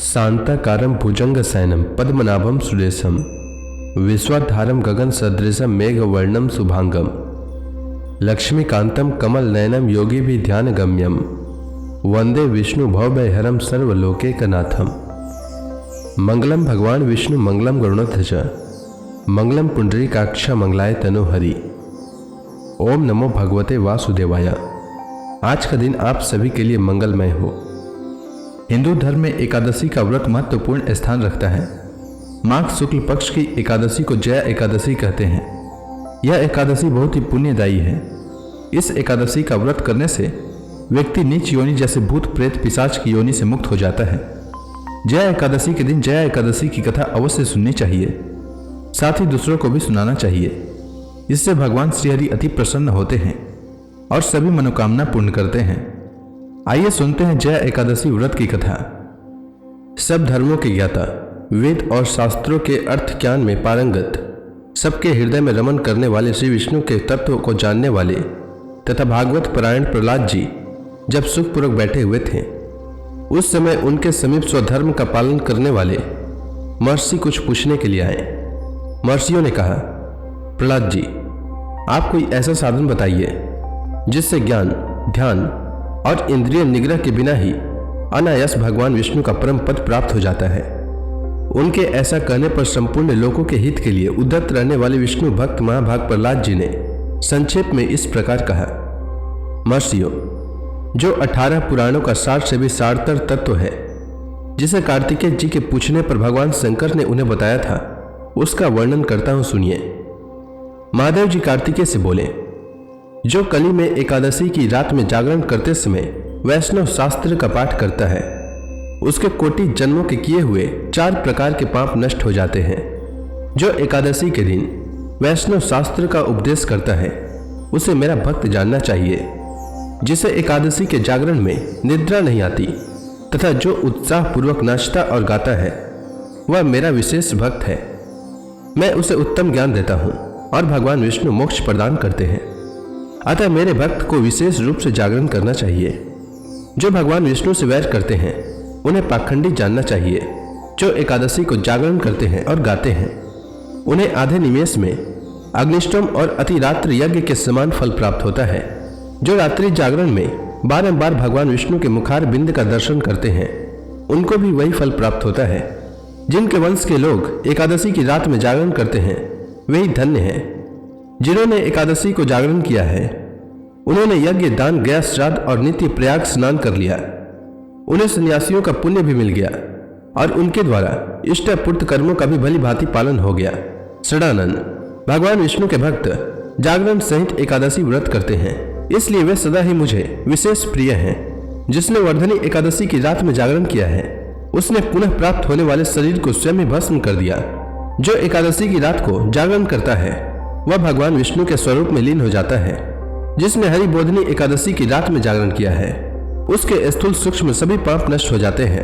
शांताकारं भुजंगशयनं पद्मनाभं सुरेशं विश्वाधारं गगनसदृशं मेघवर्णं शुभांगं लक्ष्मीकान्तं कमलनयनं योगिभिर्ध्यानगम्यं वंदे विष्णु भवभयहरं सर्वलोकैकनाथं। मंगलम भगवान विष्णु मंगलम गरुड़ध्वज मंगलम पुंडरीकाक्ष मंगलाय तनोहरि। ओम नमो भगवते वासुदेवाय। आज का दिन आप सभी के लिए मंगलमय हो। हिंदू धर्म में एकादशी का व्रत महत्वपूर्ण स्थान रखता है। माघ शुक्ल पक्ष की एकादशी को जया एकादशी कहते हैं। यह एकादशी बहुत ही पुण्यदायी है। इस एकादशी का व्रत करने से व्यक्ति नीच योनि जैसे भूत प्रेत पिशाच की योनि से मुक्त हो जाता है। जया एकादशी के दिन जया एकादशी की कथा अवश्य सुननी चाहिए, साथ ही दूसरों को भी सुनाना चाहिए। इससे भगवान श्रीहरि अति प्रसन्न होते हैं और सभी मनोकामना पूर्ण करते हैं। आइए सुनते हैं जया एकादशी व्रत की कथा। सब धर्मों के ज्ञाता, वेद और शास्त्रों के अर्थ ज्ञान में पारंगत, सबके हृदय में रमन करने वाले श्री विष्णु के तत्व को जानने वाले तथा भागवत परायण प्रहलाद जी जब सुखपूर्वक बैठे हुए थे, उस समय उनके समीप स्वधर्म का पालन करने वाले महर्षि कुछ पूछने के लिए आए। महर्षियों ने कहा, प्रहलाद जी, आप कोई ऐसा साधन बताइए जिससे ज्ञान, ध्यान और इंद्रिय निग्रह के बिना ही अनायास भगवान विष्णु का परम पद प्राप्त हो जाता है। उनके ऐसा कहने पर संपूर्ण लोगों के हित के लिए उद्धत रहने वाले विष्णु भक्त महाभाग प्रहलाद जी ने संक्षेप में इस प्रकार कहा, महर्षियों, जो 18 पुराणों का सार से भी सारतर तत्व है, जिसे कार्तिकेय जी के पूछने पर भगवान शंकर ने उन्हें बताया था, उसका वर्णन करता हूं, सुनिए। महादेव जी कार्तिकेय से बोले, जो कली में एकादशी की रात में जागरण करते समय वैष्णव शास्त्र का पाठ करता है, उसके कोटि जन्मों के किए हुए 4 प्रकार के पाप नष्ट हो जाते हैं। जो एकादशी के दिन वैष्णव शास्त्र का उपदेश करता है, उसे मेरा भक्त जानना चाहिए। जिसे एकादशी के जागरण में निद्रा नहीं आती तथा जो उत्साह पूर्वक नाचता और गाता है, वह मेरा विशेष भक्त है। मैं उसे उत्तम ज्ञान देता हूँ और भगवान विष्णु मोक्ष प्रदान करते हैं। अतः मेरे भक्त को विशेष रूप से जागरण करना चाहिए। जो भगवान विष्णु से वैर करते हैं, उन्हें पाखंडी जानना चाहिए। जो एकादशी को जागरण करते हैं और गाते हैं, उन्हें आधे निमेष में अग्निष्टोम और अतिरात्र यज्ञ के समान फल प्राप्त होता है। जो रात्रि जागरण में बारंबार भगवान विष्णु के मुखार बिंद का दर्शन करते हैं, उनको भी वही फल प्राप्त होता है। जिनके वंश के लोग एकादशी की रात में जागरण करते हैं, वही धन्य हैं। जिन्होंने एकादशी को जागरण किया है, उन्होंने यज्ञ, दान, गया श्राद्ध और नित्य प्रयाग स्नान कर लिया। उन्हें सन्यासियों का पुण्य भी मिल गया और उनके द्वारा इष्टपूर्त कर्मों का भी भली भांति पालन हो गया। षडानन, भगवान विष्णु के भक्त जागरण सहित एकादशी व्रत करते हैं, इसलिए वे सदा ही मुझे विशेष प्रिय हैं। जिसने वर्धनी एकादशी की रात में जागरण किया है, उसने पुनः प्राप्त होने वाले शरीर को स्वयं ही भस्म कर दिया। जो एकादशी की रात को जागरण करता है, वह भगवान विष्णु के स्वरूप में लीन हो जाता है। जिसने हरि बोधनी एकादशी की रात में जागरण किया है, उसके स्थूल सूक्ष्म सभी पाप नष्ट हो जाते हैं।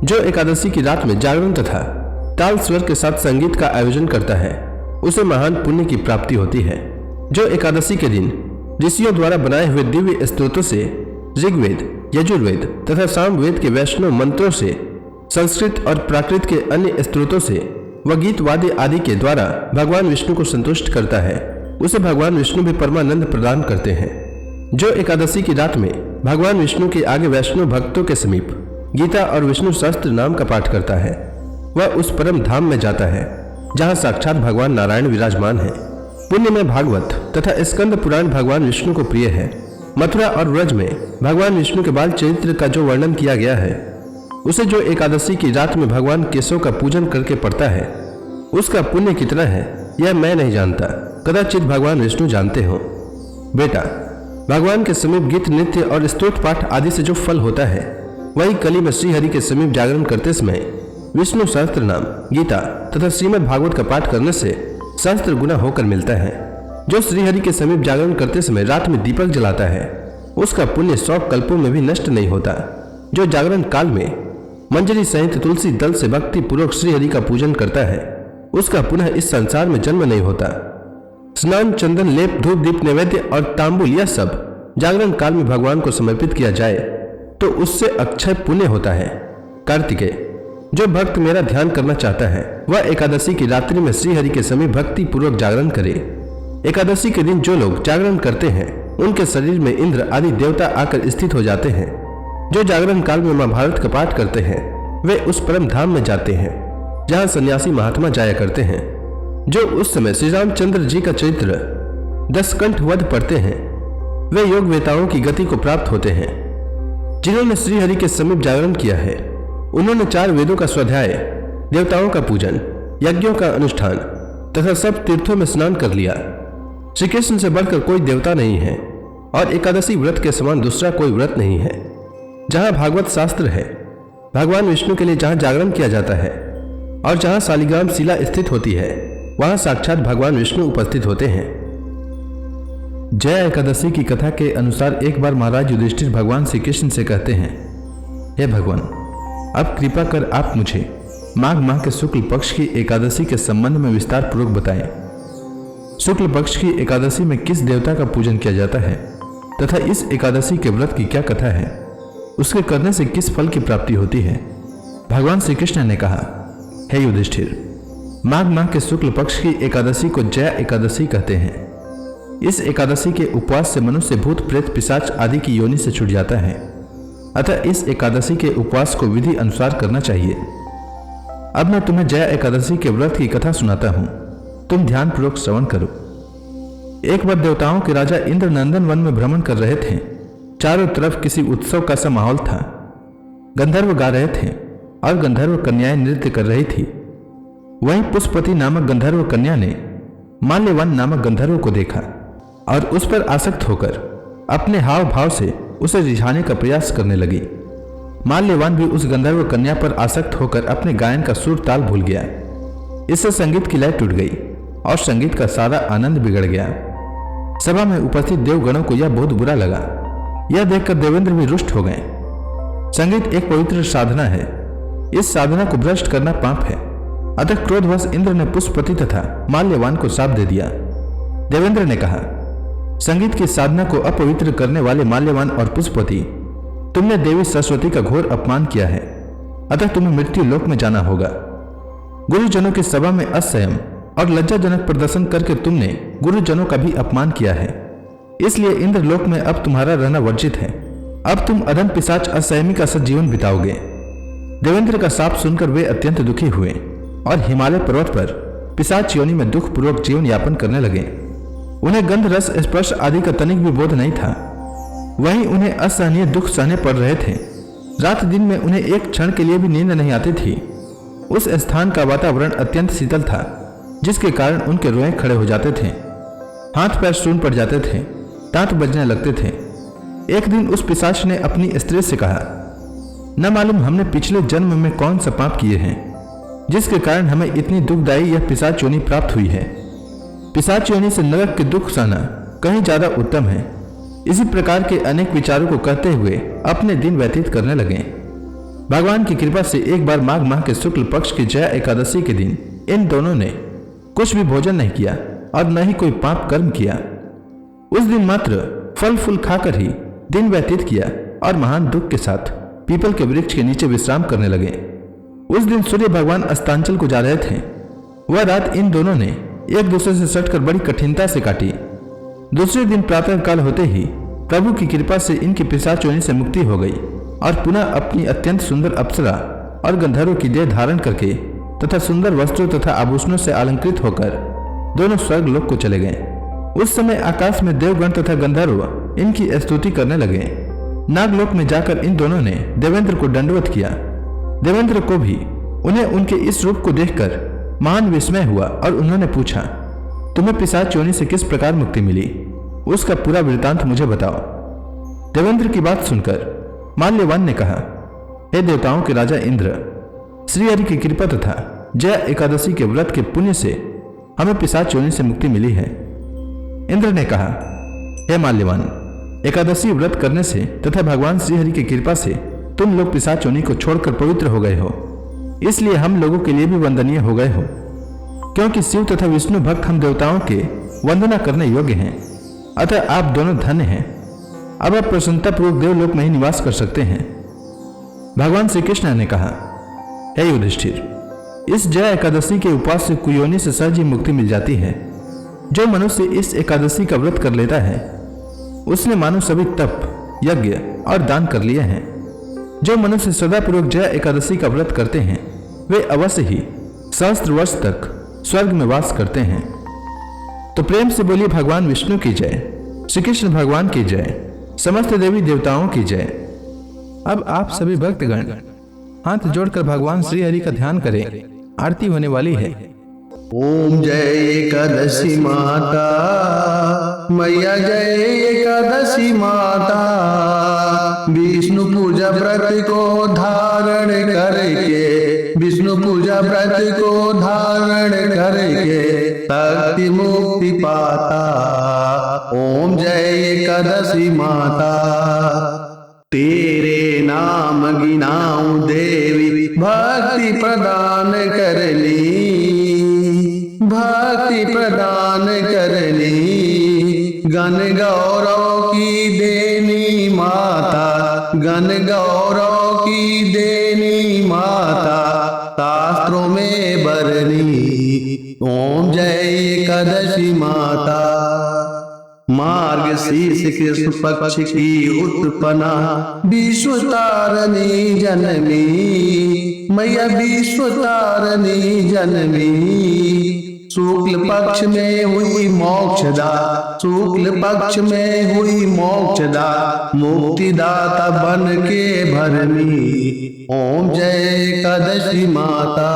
जो एकादशी की रात में जागरण तथा ताल स्वर के साथ संगीत का आयोजन करता है, उसे महान पुण्य की प्राप्ति होती है। जो एकादशी के दिन ऋषियों द्वारा बनाए हुए दिव्य स्तोत्रों से, ऋग्वेद, यजुर्वेद तथा सामवेद के वैष्णव मंत्रों से, संस्कृत और प्राकृत के अन्य स्त्रोतों से व गीत वाद्य आदि के द्वारा भगवान विष्णु को संतुष्ट करता है, उसे भगवान विष्णु भी परमानंद प्रदान करते हैं। जो एकादशी की रात में भगवान विष्णु के आगे वैष्णव भक्तों के समीप गीता और विष्णु सहस्त्र नाम का पाठ करता है, वह उस परम धाम में जाता है जहाँ साक्षात भगवान नारायण विराजमान है। पुण्य में भागवत तथा स्कंद पुराण भगवान विष्णु को प्रिय है। मथुरा और व्रज में भगवान विष्णु के बाल चरित्र का जो वर्णन किया गया है, उसे जो एकादशी की रात में भगवान केशव का पूजन करके पढ़ता है, उसका पुण्य कितना है यह मैं नहीं जानता, कदाचित भगवान विष्णु जानते हो। बेटा, भगवान के समीप गीत, नृत्य और स्तोत्र पाठ आदि से जो फल होता है, वही कली में श्रीहरि के समीप जागरण करते समय विष्णु सहस्त्र नाम, गीता तथा श्रीमद् भागवत का पाठ करने से सहस्त्र गुना होकर मिलता है। जो श्रीहरि के समीप जागरण करते समय रात में दीपक जलाता है, उसका पुण्य 100 कल्पों में भी नष्ट नहीं होता। जो जागरण काल में मंजरी सहित तुलसी दल से भक्ति पूर्वक श्रीहरि का पूजन करता है, उसका पुनः इस संसार में जन्म नहीं होता। स्नान, चंदन, लेप, धूप, दीप, नैवेद्य और तांबुल, यह सब जागरण काल में भगवान को समर्पित किया जाए तो उससे अक्षय पुण्य होता है। कार्तिकेय, जो भक्त मेरा ध्यान करना चाहता है वह एकादशी की रात्रि में श्रीहरि के समीप भक्ति पूर्वक जागरण करे। एकादशी के दिन जो लोग जागरण करते हैं उनके शरीर में इंद्र आदि देवता आकर स्थित हो जाते हैं। जो जागरण काल में महाभारत का पाठ करते हैं वे उस परम धाम में जाते हैं जहाँ सन्यासी महात्मा जाया करते हैं। जो उस समय श्री रामचंद्र जी का चरित्र दशकंठ वध पढ़ते हैं वे योग वेताओं की गति को प्राप्त होते हैं। जिन्होंने श्रीहरि के समीप जागरण किया है उन्होंने 4 वेदों का स्वाध्याय, देवताओं का पूजन, यज्ञों का अनुष्ठान तथा सब तीर्थों में स्नान कर लिया। श्री कृष्ण से बढ़कर कोई देवता नहीं है और एकादशी व्रत के समान दूसरा कोई व्रत नहीं है। जहाँ भागवत शास्त्र है, भगवान विष्णु के लिए जहाँ जागरण किया जाता है और जहाँ शालिग्राम शिला स्थित होती है वहाँ साक्षात भगवान विष्णु उपस्थित होते हैं। जया एकादशी की कथा के अनुसार एक बार महाराज युधिष्ठिर भगवान श्री कृष्ण से कहते हैं, हे भगवान, अब कृपा कर आप मुझे माघ माह के शुक्ल पक्ष की एकादशी के संबंध में विस्तार पूर्वक बताएं। शुक्ल पक्ष की एकादशी में किस देवता का पूजन किया जाता है तथा इस एकादशी के व्रत की क्या कथा है, उसके करने से किस फल की प्राप्ति होती है। भगवान श्री कृष्ण ने कहा, हे युधिष्ठिर, माघ माह के शुक्ल पक्ष की एकादशी को जया एकादशी कहते हैं। इस एकादशी के उपवास से मनुष्य भूत प्रेत पिशाच आदि की योनि से छूट जाता है। अतः इस एकादशी के उपवास को विधि अनुसार करना चाहिए। अब मैं तुम्हें जया एकादशी के व्रत की कथा सुनाता हूं, तुम ध्यान पूर्वक श्रवण करो। एक बार देवताओं के राजा इंद्र नंदन वन में भ्रमण कर रहे थे। चारों तरफ किसी उत्सव का सा माहौल था। गंधर्व गा रहे थे और गंधर्व कन्याएं नृत्य कर रही थी। वहीं पुष्पति नामक गंधर्व कन्या ने माल्यवान नामक गंधर्व को देखा और उस पर आसक्त होकर अपने हाव भाव से उसे रिझाने का प्रयास करने लगी। माल्यवान भी उस गंधर्व कन्या पर आसक्त होकर अपने गायन का सुर ताल भूल गया। इससे संगीत की लय टूट गई और संगीत का सारा आनंद बिगड़ गया। सभा में उपस्थित देवगणों को यह बहुत बुरा लगा। यह देखकर देवेंद्र भी रुष्ट हो गए। संगीत एक पवित्र साधना है, इस साधना को भ्रष्ट करना पाप है। अतः क्रोधवश इंद्र ने पुष्पति तथा माल्यवान को शाप दे दिया। देवेंद्र ने कहा, संगीत की साधना को अपवित्र करने वाले माल्यवान और पुष्पति, तुमने देवी सरस्वती का घोर अपमान किया है, अतः तुम्हें मृत्यु लोक में जाना होगा। गुरुजनों की सभा में असंयम और लज्जाजनक प्रदर्शन करके तुमने गुरुजनों का भी अपमान किया है, इसलिए इंद्र लोक में अब तुम्हारा रहना वर्जित है। अब तुम अधम पिशाच असंयमी का सा जीवन बिताओगे। देवेंद्र का शाप सुनकर वे अत्यंत दुखी हुए और हिमालय पर्वत पर पिशाच योनि में दुख पूर्वक जीवन यापन करने लगे। उन्हें गंध रस स्पर्श आदि का तनिक भी बोध नहीं था। वहीं उन्हें असहनीय दुख सहने पड़ रहे थे। रात दिन में उन्हें एक क्षण के लिए भी नींद नहीं आती थी। उस स्थान का वातावरण अत्यंत शीतल था, जिसके कारण उनके रोए खड़े हो जाते थे, हाथ पैर सून पड़ जाते थे, दांत बजने लगते थे। एक दिन उस पिशाच ने अपनी स्त्री से कहा, न मालूम हमने पिछले जन्म में कौन सा पाप किए हैं, जिसके कारण हमें इतनी दुखदायी यह पिशाच योनि प्राप्त हुई है। पिशाच योनि से नरक के दुख सहना कहीं ज्यादा उत्तम है। इसी प्रकार के अनेक विचारों को कहते हुए अपने दिन व्यतीत करने लगे। भगवान की कृपा से एक बार माघ माह के शुक्ल पक्ष की जया एकादशी के दिन इन दोनों ने कुछ भी भोजन नहीं किया और न ही कोई पाप कर्म किया। उस दिन मात्र फल फूल खाकर ही दिन व्यतीत किया और महान दुख के साथ पीपल के वृक्ष के नीचे विश्राम करने लगे। उस दिन सूर्य भगवान अस्तांचल को जा रहे थे। वह रात इन दोनों ने एक दूसरे से सटकर बड़ी कठिनता से काटी। दूसरे दिन प्रातः काल होते ही प्रभु की कृपा से इनकी पिशाच योनि से मुक्ति हो गई और पुनः अपनी अत्यंत सुंदर अप्सरा और गंधर्व की देह धारण करके तथा सुंदर वस्त्रों तथा आभूषणों से अलंकृत होकर दोनों स्वर्ग लोक को चले गए। उस समय आकाश में देवगण तथा गंधर्व इनकी स्तुति करने लगे। नागलोक में जाकर इन दोनों ने देवेंद्र को दंडवत किया। देवेंद्र को भी उन्हें उनके इस रूप को देखकर महान विस्मय हुआ और उन्होंने पूछा, तुम्हें पिशाच योनि से किस प्रकार मुक्ति मिली, उसका पूरा वृतांत मुझे बताओ। देवेंद्र की बात सुनकर माल्यवान ने कहा, हे देवताओं के राजा इंद्र, श्रीहरि की कृपा तथा जया एकादशी के व्रत के पुण्य से हमें पिशाच योनि से मुक्ति मिली है। इंद्र ने कहा, हे माल्यवान, एकादशी व्रत करने से तथा भगवान श्रीहरि की कृपा से तुम लोग पिशाच योनि को छोड़कर पवित्र हो गए हो, इसलिए हम लोगों के लिए भी वंदनीय हो गए हो। क्योंकि शिव तथा विष्णु भक्त हम देवताओं के वंदना करने योग्य हैं, अतः आप दोनों धन्य हैं। अब आप प्रसन्नता पूर्वक देवलोक में ही निवास कर सकते हैं। भगवान श्री कृष्ण ने कहा, हे युधिष्ठिर, इस जया एकादशी के उपवास से कुयोनि से सहज ही मुक्ति मिल जाती है। जो मनुष्य इस एकादशी का व्रत कर लेता है उसने मानो सभी तप, यज्ञ और दान कर लिए हैं। जो मनुष्य सदापूर्वक जया एकादशी का व्रत करते हैं वे अवश्य ही सहस्त्र वर्ष तक स्वर्ग में वास करते हैं। तो प्रेम से बोलिए भगवान विष्णु की जय, श्री कृष्ण भगवान की जय, समस्त देवी देवताओं की जय। अब आप सभी भक्तगण हाथ जोड़कर भगवान श्री हरि का ध्यान करें। आरती होने वाली है। ओम जय एकादशी माता, मैया जय एकादशी माता। विष्णु पूजा व्रत को धारण करके, विष्णु पूजा व्रत को धारण करके शक्ति मुक्ति पाता। ओम जय एकादशी माता। तेरे नाम गिनाऊं देवी, भक्ति प्रदान करनी, भक्ति प्रदान करनी। गण गौरव की देनी माता, गण गौरव की देनी माता, शास्त्रों में बरनी। ओम जय एकादशी माता। मार्गशीर्ष कृष्ण पक्ष की उत्पन्ना, विश्व तारणी जनमी, मैया विश्व तारणी जनमी। शुक्ल पक्ष में हुई मोक्षदा, शुक्ल पक्ष में हुई मोक्षदा, मुक्तिदाता बन के भरनी। ओम जय एकादशी माता।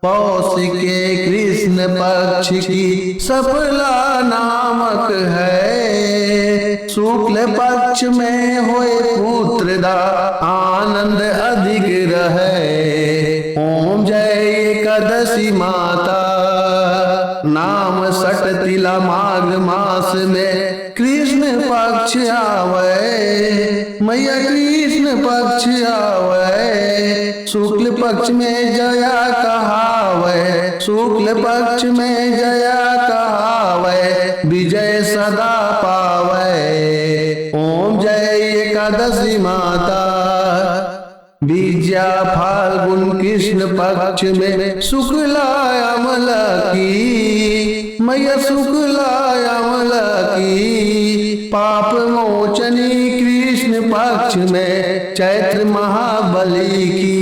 पौष के कृष्ण पक्ष की सफला नामक है, शुक्ल पक्ष में होए पुत्रदा, आनंद अधिक रहे। ओम जय एकादशी माता। नाम सट तिला माघ मास में कृष्ण पक्ष आवे, मैया कृष्ण पक्ष आवे। शुक्ल पक्ष में जया कहावे, शुक्ल पक्ष में जया कहावे, विजय सदा पावे। ओम जय एकादशी माता। विद्या फाल्गुन कृष्ण पक्ष में शुक्ला अमला की, मैया शुक्ला अमला की। पाप मोचनी कृष्ण पक्ष में चैत्र महाबली की।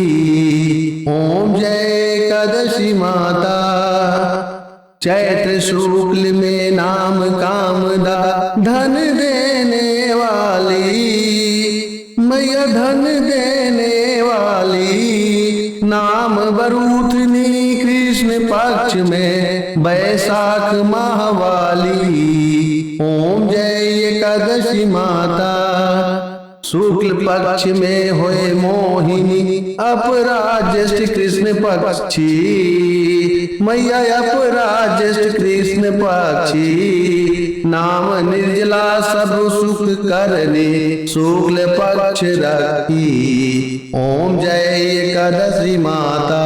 ओम जय एकादशी माता। चैत्र शुक्ल में नाम कामदा, धन देने वाली, मैया धन देने वाली। नाम बरूथनी कृष्ण पक्ष में बैसाख माहवाली। ओम जय एकादशी माता। शुक्ल पक्ष में होए मोहिनी, अपराज्येष्ठ कृष्ण पक्षी, मैया अपराज्येष्ठ कृष्ण पक्षी। नाम निर्जला सब सुख करने, शुक्ल पक्ष रखी। ओम जय एकादशी माता।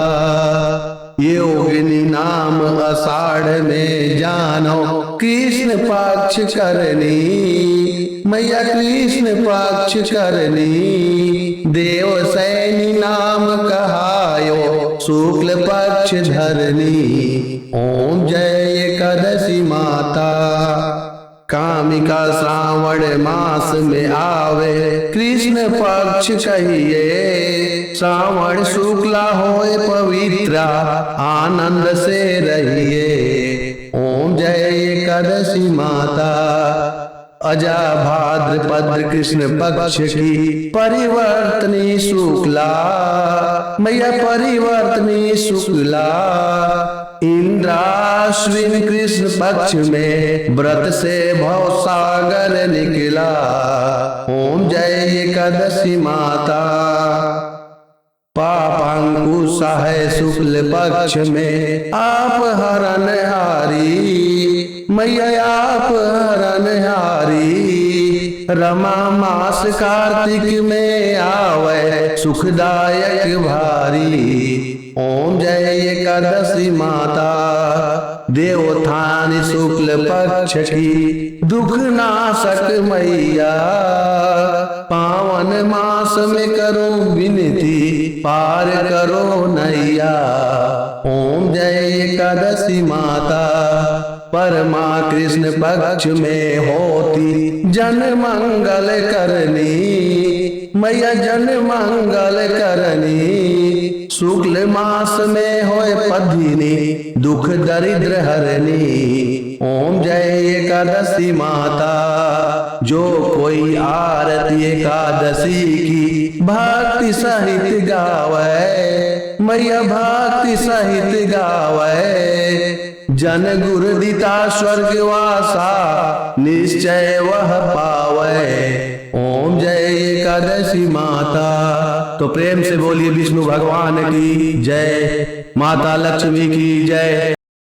योगिनी नाम आषाढ़ में जानो, कृष्ण पक्ष करनी, मैया कृष्ण पक्ष करनी। देव सैनी नाम कहायो, शुक्ल पक्ष धरनी। ओम जय एकादशी माता। कामिका श्रावण मास में आवे, कृष्ण पक्ष कहिए। श्रावण शुक्ला होए पवित्रा, आनंद से रहिए। ओम जय एकादशी माता। अजा भाद्रपद कृष्ण पक्ष की परिवर्तनी शुक्ला, मैया परिवर्तनी शुक्ला। इंद्राश्विन कृष्ण पक्ष में व्रत से भव सागर निकला। ओम जय एकादशी माता। पापांकुश है शुक्ल पक्ष में आप हरणहारी, मैया आप हरणहारी। रमा मास कार्तिक में आवे सुखदायक भारी। ओम जय एकादशी माता देवोत्थान शुक्ल पक्ष की दुख नाशक मैया। पावन मास में करो विनती पार करो नैया। ओम जय एकादशी माता परमा कृष्ण पक्ष में होती जन मंगल करनी। मैया जन मंगल करनी। शुक्ल मास में होए पधिनी दुख दरिद्र हरनी। ओम जय एकादशी माता जो कोई आरती एकादशी की भक्ति सहित गावे। मैया भक्ति सहित गावे। जन गुरु दिता स्वर्गवासा निश्चय वह पावे। ओम जय एकादशी माता। तो प्रेम से बोलिए विष्णु भगवान की जय, माता लक्ष्मी की जय।